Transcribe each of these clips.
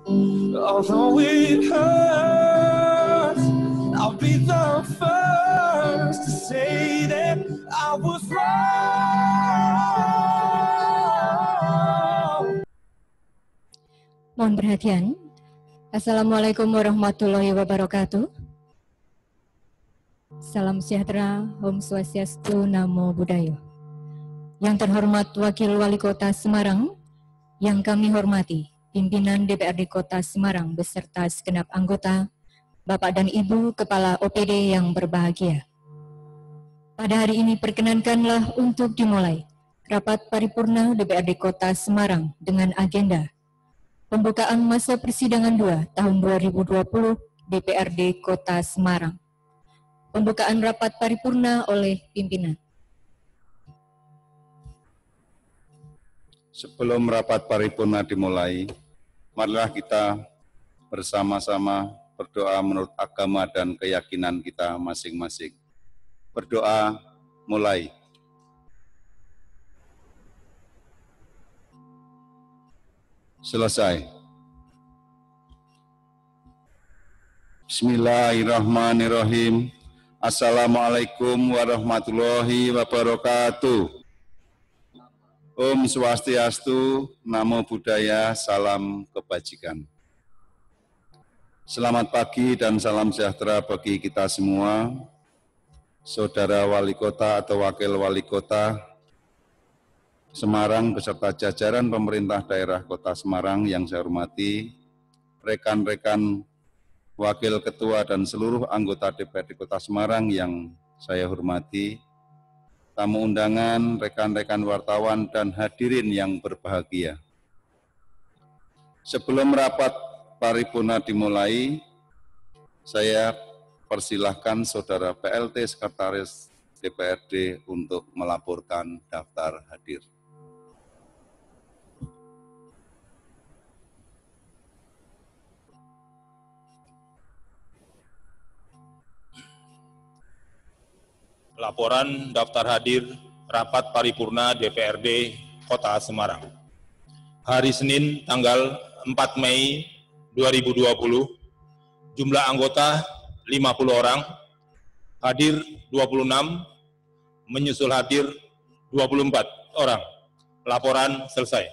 Although it hurts, I'll be the first to say that I was wrong. Mohon perhatian. Assalamualaikum warahmatullahi wabarakatuh. Salam sejahtera, Om Swastiastu, Namo Buddhaya. Yang terhormat Wakil Wali Kota Semarang, yang kami hormati pimpinan DPRD Kota Semarang beserta segenap anggota, Bapak dan Ibu Kepala OPD yang berbahagia. Pada hari ini perkenankanlah untuk dimulai rapat paripurna DPRD Kota Semarang dengan agenda pembukaan masa persidangan 2 tahun 2020 DPRD Kota Semarang. Pembukaan rapat paripurna oleh pimpinan. Sebelum rapat paripurna dimulai, marilah kita bersama-sama berdoa menurut agama dan keyakinan kita masing-masing. Berdoa mulai. Selesai. Bismillahirrahmanirrahim. Assalamualaikum warahmatullahi wabarakatuh. Om Swastiastu, Namo Buddhaya, salam kebajikan. Selamat pagi dan salam sejahtera bagi kita semua, Saudara Wali Kota atau Wakil Wali Kota Semarang beserta jajaran pemerintah daerah Kota Semarang yang saya hormati, rekan-rekan Wakil Ketua dan seluruh anggota DPRD Kota Semarang yang saya hormati, tamu undangan, rekan-rekan wartawan, dan hadirin yang berbahagia. Sebelum rapat paripurna dimulai, saya persilahkan Saudara PLT Sekretaris DPRD untuk melaporkan daftar hadir. Laporan daftar hadir rapat paripurna DPRD Kota Semarang. Hari Senin tanggal 4 Mei 2020, jumlah anggota 50 orang, hadir 26, menyusul hadir 24 orang. Laporan selesai.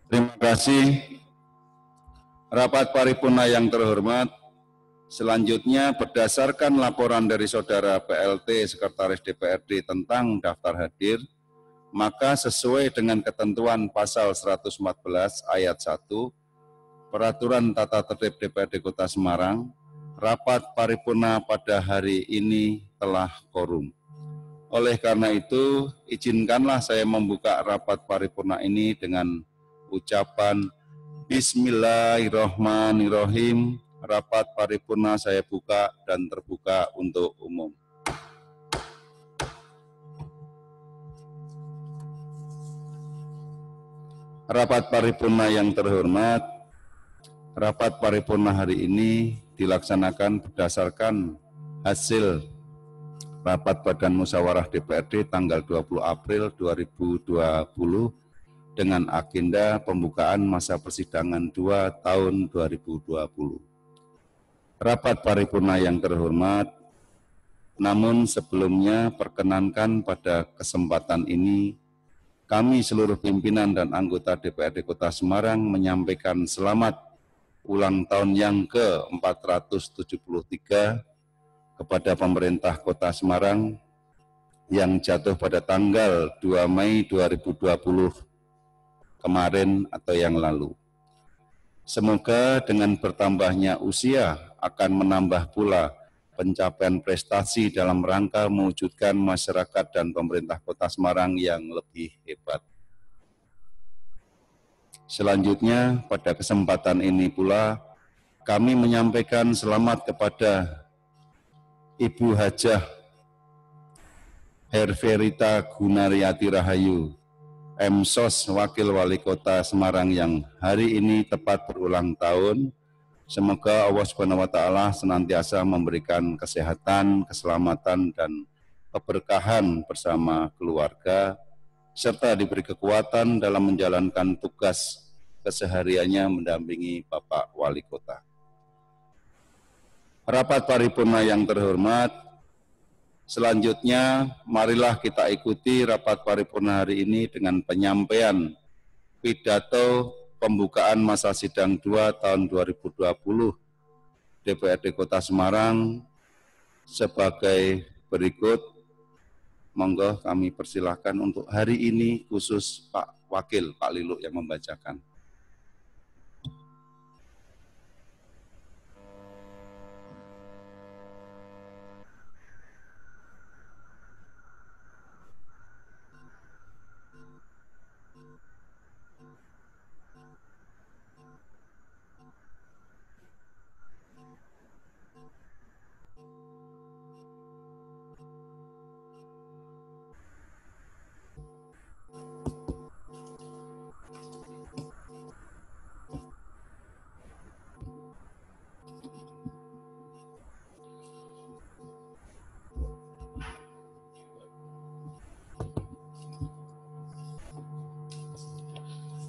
Terima kasih. Rapat paripurna yang terhormat, selanjutnya, berdasarkan laporan dari Saudara PLT Sekretaris DPRD tentang daftar hadir, maka sesuai dengan ketentuan pasal 114 ayat 1 Peraturan Tata Tertib DPRD Kota Semarang, rapat paripurna pada hari ini telah quorum. Oleh karena itu, izinkanlah saya membuka rapat paripurna ini dengan ucapan Bismillahirrahmanirrahim. Rapat paripurna saya buka dan terbuka untuk umum. Rapat paripurna yang terhormat, rapat paripurna hari ini dilaksanakan berdasarkan hasil rapat Badan Musyawarah DPRD tanggal 20 April 2020 dengan agenda pembukaan masa persidangan 2 tahun 2020. Rapat paripurna yang terhormat, namun sebelumnya perkenankan pada kesempatan ini, kami seluruh pimpinan dan anggota DPRD Kota Semarang menyampaikan selamat ulang tahun yang ke-473 kepada pemerintah Kota Semarang yang jatuh pada tanggal 2 Mei 2020 kemarin atau yang lalu. Semoga dengan bertambahnya usia akan menambah pula pencapaian prestasi dalam rangka mewujudkan masyarakat dan pemerintah Kota Semarang yang lebih hebat. Selanjutnya, pada kesempatan ini pula, kami menyampaikan selamat kepada Ibu Hajah Herverita Gunariyati Rahayu, MSOS Wakil Wali Kota Semarang yang hari ini tepat berulang tahun. Semoga Allah Subhanahu wa Ta'ala senantiasa memberikan kesehatan, keselamatan, dan keberkahan bersama keluarga, serta diberi kekuatan dalam menjalankan tugas kesehariannya mendampingi Bapak Wali Kota. Rapat paripurna yang terhormat, selanjutnya marilah kita ikuti rapat paripurna hari ini dengan penyampaian pidato pembukaan masa sidang 2 tahun 2020 DPRD Kota Semarang sebagai berikut. Monggo kami persilahkan untuk hari ini khusus Pak Wakil, Pak Liluk yang membacakan.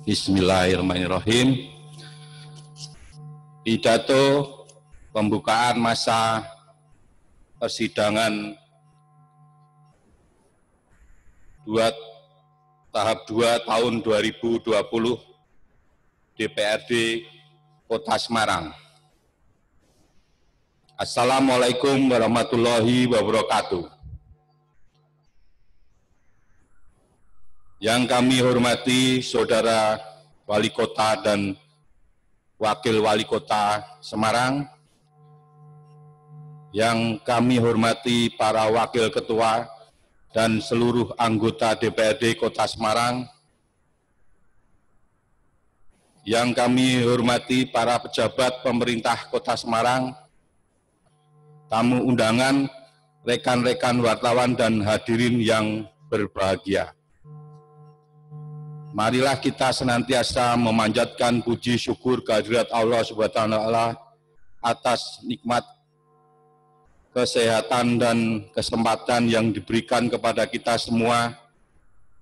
Bismillahirrahmanirrahim. Pidato pembukaan masa persidangan tahap 2 tahun 2020 DPRD Kota Semarang. Assalamualaikum warahmatullahi wabarakatuh. Yang kami hormati Saudara Wali Kota dan Wakil Wali Kota Semarang, yang kami hormati para Wakil Ketua dan seluruh anggota DPRD Kota Semarang, yang kami hormati para pejabat pemerintah Kota Semarang, tamu undangan, rekan-rekan wartawan dan hadirin yang berbahagia. Marilah kita senantiasa memanjatkan puji syukur kehadirat Allah Subhanahu wa Ta'ala atas nikmat kesehatan dan kesempatan yang diberikan kepada kita semua,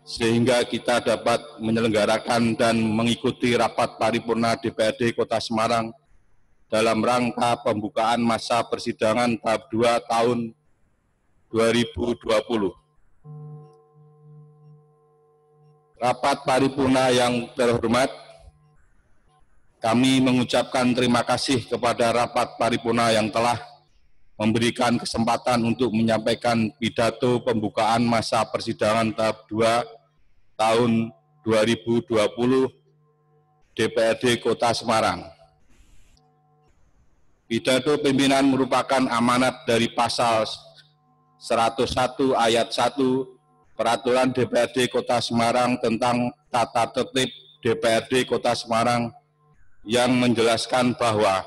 sehingga kita dapat menyelenggarakan dan mengikuti rapat paripurna DPRD Kota Semarang dalam rangka pembukaan masa persidangan tahap 2 tahun 2020. Rapat paripurna yang terhormat, kami mengucapkan terima kasih kepada rapat paripurna yang telah memberikan kesempatan untuk menyampaikan pidato pembukaan masa persidangan tahap 2 tahun 2020 DPRD Kota Semarang. Pidato pimpinan merupakan amanat dari pasal 101 ayat 1 Peraturan DPRD Kota Semarang tentang tata tertib DPRD Kota Semarang yang menjelaskan bahwa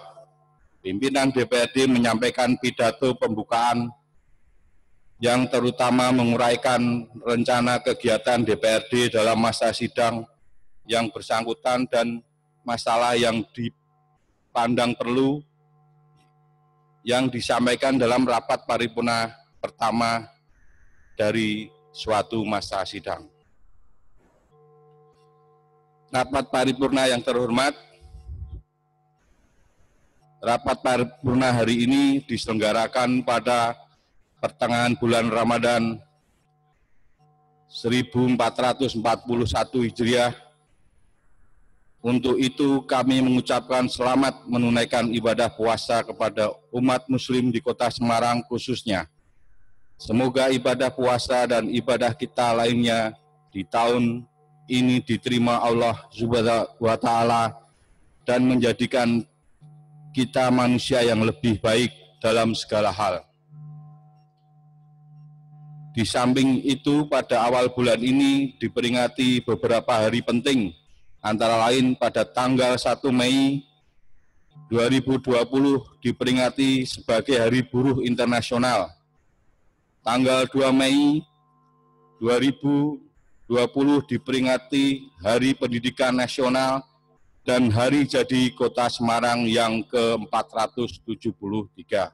pimpinan DPRD menyampaikan pidato pembukaan yang terutama menguraikan rencana kegiatan DPRD dalam masa sidang yang bersangkutan dan masalah yang dipandang perlu yang disampaikan dalam rapat paripurna pertama dari suatu masa sidang. Rapat paripurna yang terhormat, rapat paripurna hari ini diselenggarakan pada pertengahan bulan Ramadan 1441 Hijriah. Untuk itu kami mengucapkan selamat menunaikan ibadah puasa kepada umat muslim di Kota Semarang khususnya. Semoga ibadah puasa dan ibadah kita lainnya di tahun ini diterima Allah Subhanahu wa Ta'ala dan menjadikan kita manusia yang lebih baik dalam segala hal. Di samping itu, pada awal bulan ini diperingati beberapa hari penting, antara lain pada tanggal 1 Mei 2020 diperingati sebagai Hari Buruh Internasional. Tanggal 2 Mei 2020 diperingati Hari Pendidikan Nasional dan Hari Jadi Kota Semarang yang ke-473.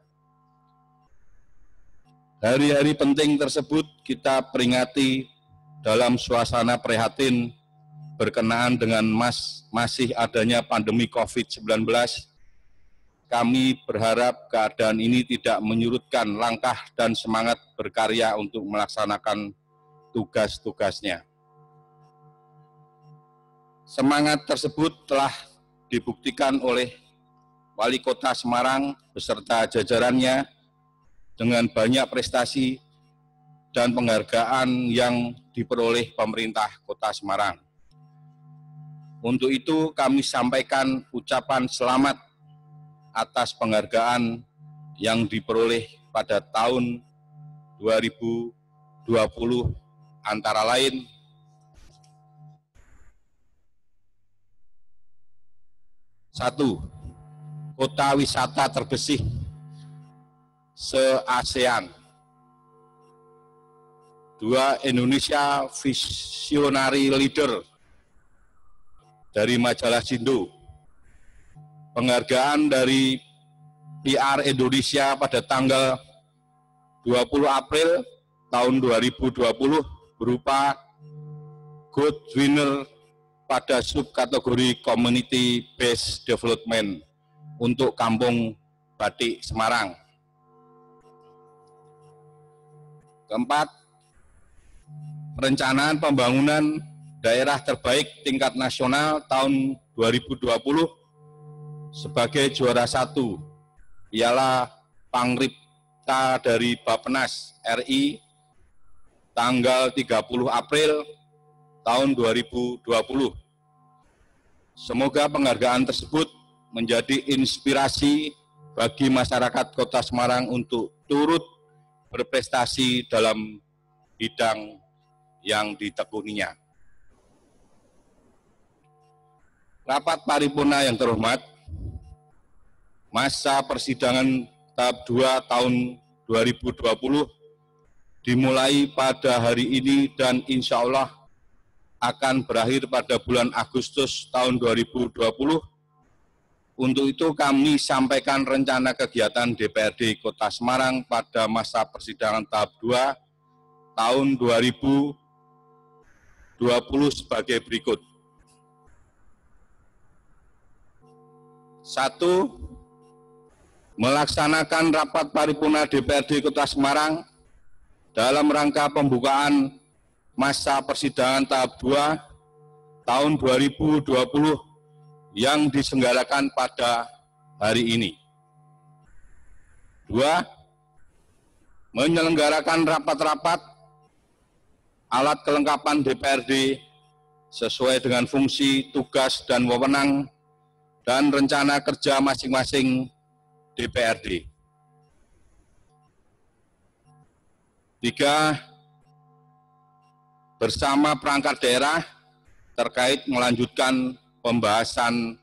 Hari-hari penting tersebut kita peringati dalam suasana prihatin berkenaan dengan masih adanya pandemi COVID-19, kami berharap keadaan ini tidak menyurutkan langkah dan semangat berkarya untuk melaksanakan tugas-tugasnya. Semangat tersebut telah dibuktikan oleh Wali Kota Semarang beserta jajarannya dengan banyak prestasi dan penghargaan yang diperoleh pemerintah Kota Semarang. Untuk itu kami sampaikan ucapan selamat atas penghargaan yang diperoleh pada tahun 2020 antara lain satu, kota wisata terbersih se-ASEAN. 2, Indonesia Visionary Leader dari majalah Sindo. Penghargaan dari PR Indonesia pada tanggal 20 April tahun 2020 berupa Good Winner pada subkategori Community Based Development untuk Kampung Batik Semarang. Keempat, perencanaan pembangunan daerah terbaik tingkat nasional tahun 2020 sebagai juara 1 Piala Pangripta dari Bappenas RI tanggal 30 April tahun 2020. Semoga penghargaan tersebut menjadi inspirasi bagi masyarakat Kota Semarang untuk turut berprestasi dalam bidang yang ditekuninya. Rapat paripurna yang terhormat, masa persidangan tahap 2 tahun 2020 dimulai pada hari ini dan insya Allah akan berakhir pada bulan Agustus tahun 2020. Untuk itu kami sampaikan rencana kegiatan DPRD Kota Semarang pada masa persidangan tahap 2 tahun 2020 sebagai berikut. 1. Melaksanakan rapat paripurna DPRD Kota Semarang dalam rangka pembukaan masa persidangan tahap 2 tahun 2020 yang diselenggarakan pada hari ini. 2. Menyelenggarakan rapat-rapat alat kelengkapan DPRD sesuai dengan fungsi, tugas, dan wewenang dan rencana kerja masing-masing DPRD. 3. Bersama perangkat daerah terkait melanjutkan pembahasan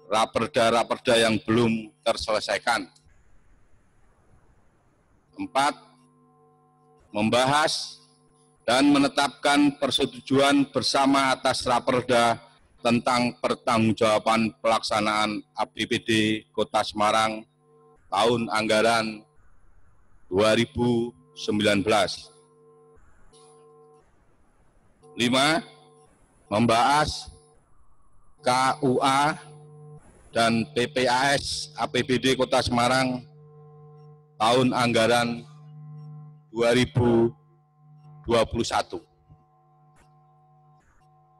raperda-raperda yang belum terselesaikan. 4. Membahas dan menetapkan persetujuan bersama atas raperda tentang pertanggungjawaban pelaksanaan APBD Kota Semarang tahun anggaran 2019. 5. Membahas KUA dan PPAS APBD Kota Semarang tahun anggaran 2021.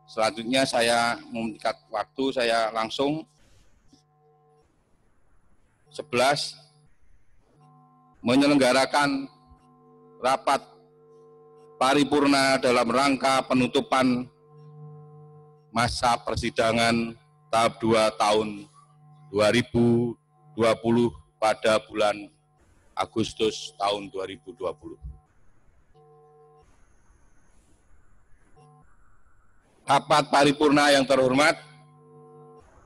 Selanjutnya saya mempersingkat waktu, saya langsung 11. Menyelenggarakan rapat paripurna dalam rangka penutupan masa persidangan tahap 2 tahun 2020 pada bulan Agustus tahun 2020. Rapat paripurna yang terhormat,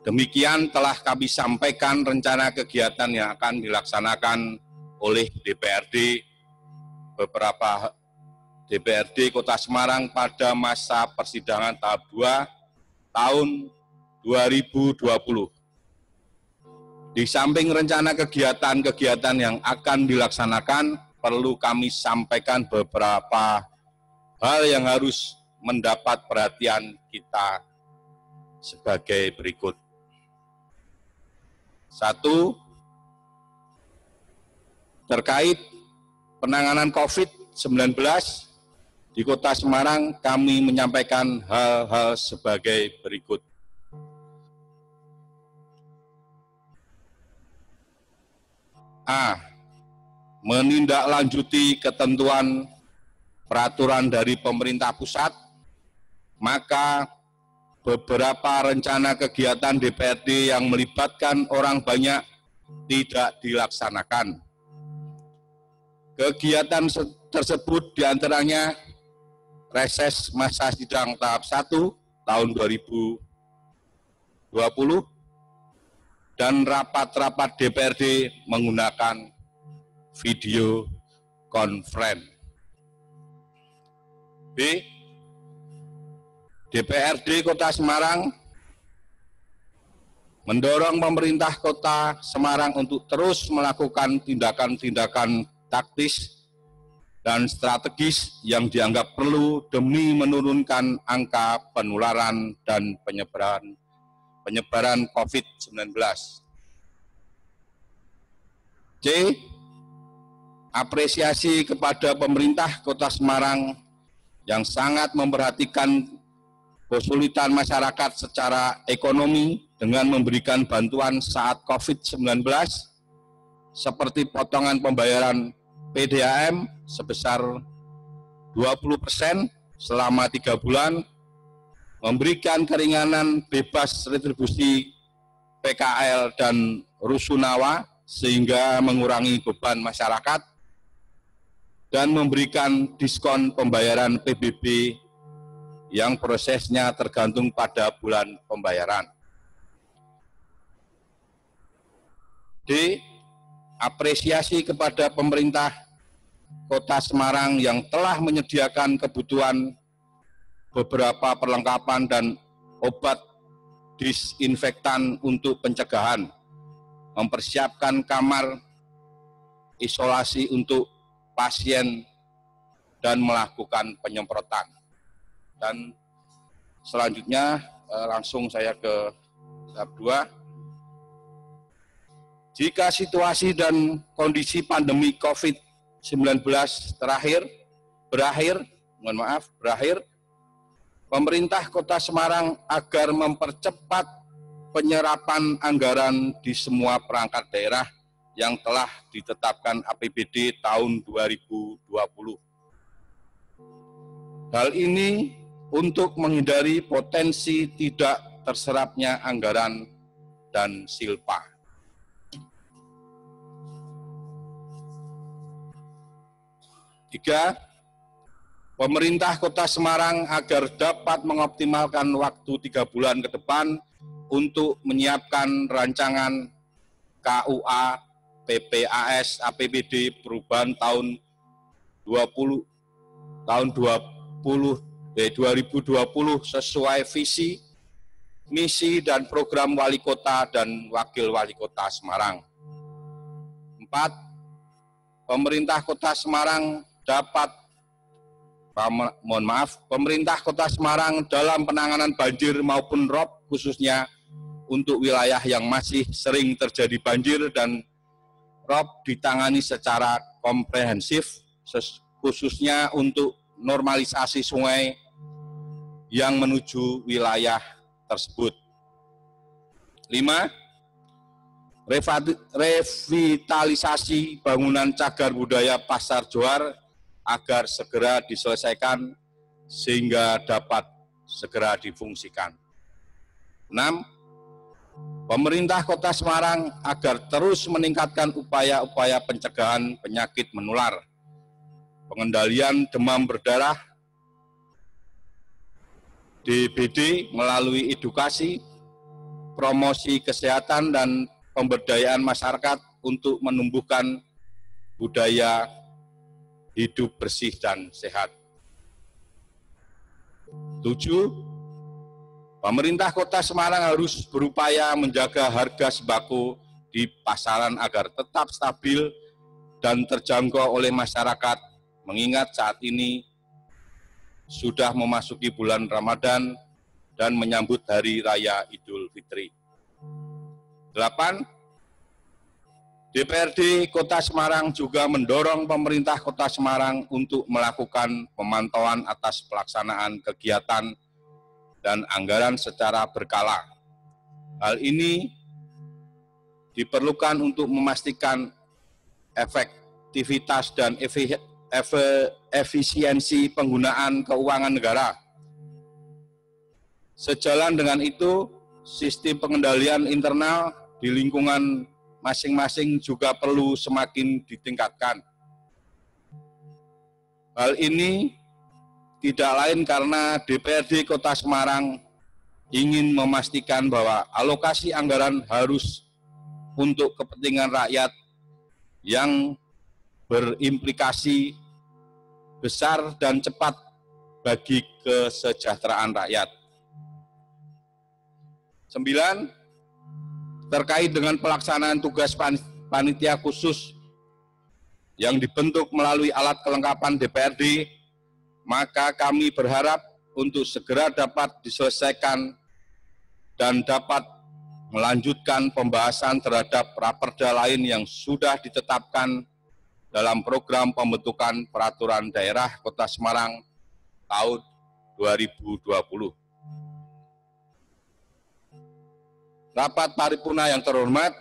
demikian telah kami sampaikan rencana kegiatan yang akan dilaksanakan oleh DPRD beberapa DPRD Kota Semarang pada masa persidangan tahap 2 tahun 2020. Di samping rencana kegiatan-kegiatan yang akan dilaksanakan, perlu kami sampaikan beberapa hal yang harus mendapat perhatian kita sebagai berikut. 1. Terkait penanganan COVID-19 di Kota Semarang, kami menyampaikan hal-hal sebagai berikut. A. Menindaklanjuti ketentuan peraturan dari pemerintah pusat, maka beberapa rencana kegiatan DPRD yang melibatkan orang banyak tidak dilaksanakan. Kegiatan tersebut diantaranya reses masa sidang tahap 1 tahun 2020 dan rapat-rapat DPRD menggunakan video conference. B. DPRD Kota Semarang mendorong pemerintah Kota Semarang untuk terus melakukan tindakan-tindakan taktis dan strategis yang dianggap perlu demi menurunkan angka penularan dan penyebaran COVID-19. C. Apresiasi kepada pemerintah Kota Semarang yang sangat memperhatikan kesulitan masyarakat secara ekonomi dengan memberikan bantuan saat COVID-19 seperti potongan pembayaran PDAM sebesar 20% selama 3 bulan, memberikan keringanan bebas retribusi PKL dan rusunawa sehingga mengurangi beban masyarakat, dan memberikan diskon pembayaran PBB yang prosesnya tergantung pada bulan pembayaran. D. Apresiasi kepada pemerintah Kota Semarang yang telah menyediakan kebutuhan beberapa perlengkapan dan obat disinfektan untuk pencegahan, mempersiapkan kamar isolasi untuk pasien, dan melakukan penyemprotan. Dan selanjutnya langsung saya ke tahap 2. Jika situasi dan kondisi pandemi COVID-19 berakhir, pemerintah Kota Semarang agar mempercepat penyerapan anggaran di semua perangkat daerah yang telah ditetapkan APBD tahun 2020. Hal ini untuk menghindari potensi tidak terserapnya anggaran dan silpa. 3. Pemerintah Kota Semarang agar dapat mengoptimalkan waktu 3 bulan ke depan untuk menyiapkan rancangan KUA PPAS APBD perubahan tahun 2020 sesuai visi, misi, dan program Wali Kota dan Wakil Wali Kota Semarang. 4. Pemerintah Kota Semarang pemerintah Kota Semarang dalam penanganan banjir maupun ROB khususnya untuk wilayah yang masih sering terjadi banjir dan ROB ditangani secara komprehensif, khususnya untuk normalisasi sungai yang menuju wilayah tersebut. 5. Revitalisasi bangunan cagar budaya Pasar Johar agar segera diselesaikan sehingga dapat segera difungsikan. 6. Pemerintah Kota Semarang agar terus meningkatkan upaya-upaya pencegahan penyakit menular, pengendalian demam berdarah, DBD melalui edukasi, promosi kesehatan, dan pemberdayaan masyarakat untuk menumbuhkan budaya hidup bersih dan sehat. 7. Pemerintah Kota Semarang harus berupaya menjaga harga sembako di pasaran agar tetap stabil dan terjangkau oleh masyarakat, mengingat saat ini sudah memasuki bulan Ramadan dan menyambut Hari Raya Idul Fitri. 8. DPRD Kota Semarang juga mendorong pemerintah Kota Semarang untuk melakukan pemantauan atas pelaksanaan kegiatan dan anggaran secara berkala. Hal ini diperlukan untuk memastikan efektivitas dan efisiensi penggunaan keuangan negara. Sejalan dengan itu, sistem pengendalian internal di lingkungan masing-masing juga perlu semakin ditingkatkan. Hal ini tidak lain karena DPRD Kota Semarang ingin memastikan bahwa alokasi anggaran harus untuk kepentingan rakyat yang berimplikasi besar dan cepat bagi kesejahteraan rakyat. 9. Terkait dengan pelaksanaan tugas panitia khusus yang dibentuk melalui alat kelengkapan DPRD, maka kami berharap untuk segera dapat diselesaikan dan dapat melanjutkan pembahasan terhadap raperda lain yang sudah ditetapkan dalam program pembentukan peraturan daerah Kota Semarang tahun 2020. Rapat paripurna yang terhormat,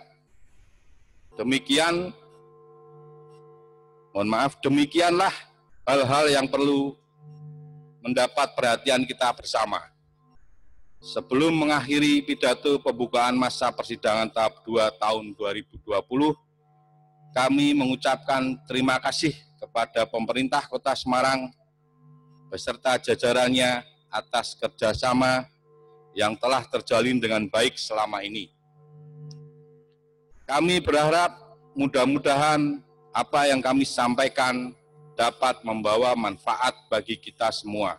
demikianlah hal-hal yang perlu mendapat perhatian kita bersama. Sebelum mengakhiri pidato pembukaan masa persidangan tahap 2 tahun 2020, kami mengucapkan terima kasih kepada pemerintah Kota Semarang beserta jajarannya atas kerjasama yang telah terjalin dengan baik selama ini. Kami berharap mudah-mudahan apa yang kami sampaikan dapat membawa manfaat bagi kita semua.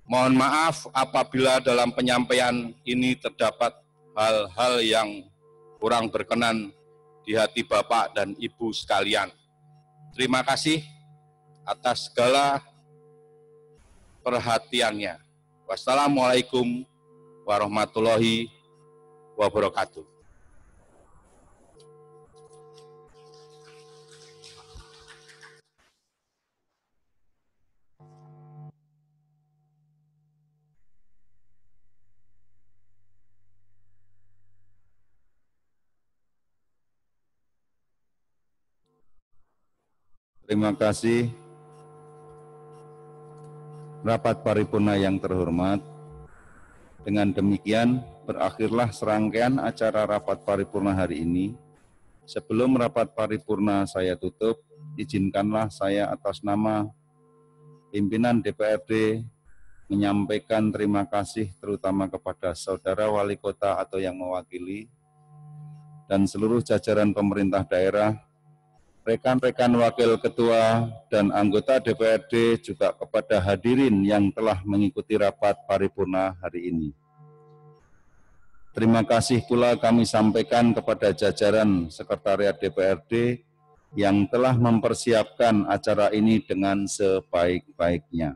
Mohon maaf apabila dalam penyampaian ini terdapat hal-hal yang kurang berkenan di hati Bapak dan Ibu sekalian. Terima kasih atas segala perhatiannya. Wassalamualaikum warahmatullahi wabarakatuh. Terima kasih. Rapat paripurna yang terhormat, dengan demikian berakhirlah serangkaian acara rapat paripurna hari ini. Sebelum rapat paripurna saya tutup, izinkanlah saya atas nama pimpinan DPRD menyampaikan terima kasih terutama kepada Saudara Wali Kota atau yang mewakili, dan seluruh jajaran pemerintah daerah, rekan-rekan wakil ketua dan anggota DPRD, juga kepada hadirin yang telah mengikuti rapat paripurna hari ini. Terima kasih pula kami sampaikan kepada jajaran Sekretariat DPRD yang telah mempersiapkan acara ini dengan sebaik-baiknya.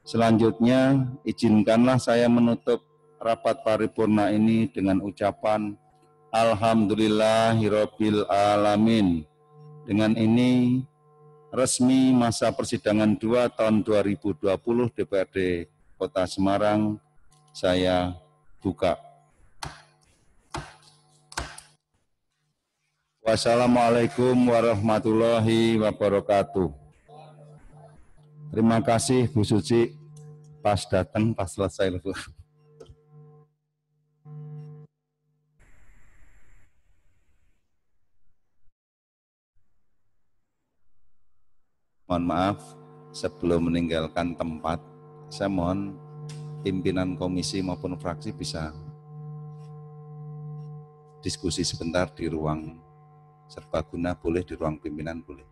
Selanjutnya, izinkanlah saya menutup rapat paripurna ini dengan ucapan Alhamdulillahirabbil alamin. Dengan ini, resmi masa persidangan 2 tahun 2020 DPRD Kota Semarang saya buka. Wassalamualaikum warahmatullahi wabarakatuh. Terima kasih Bu Suci, pas datang, pas selesai. Mohon maaf, sebelum meninggalkan tempat, saya mohon pimpinan komisi maupun fraksi bisa diskusi sebentar di ruang serbaguna, boleh di ruang pimpinan, boleh.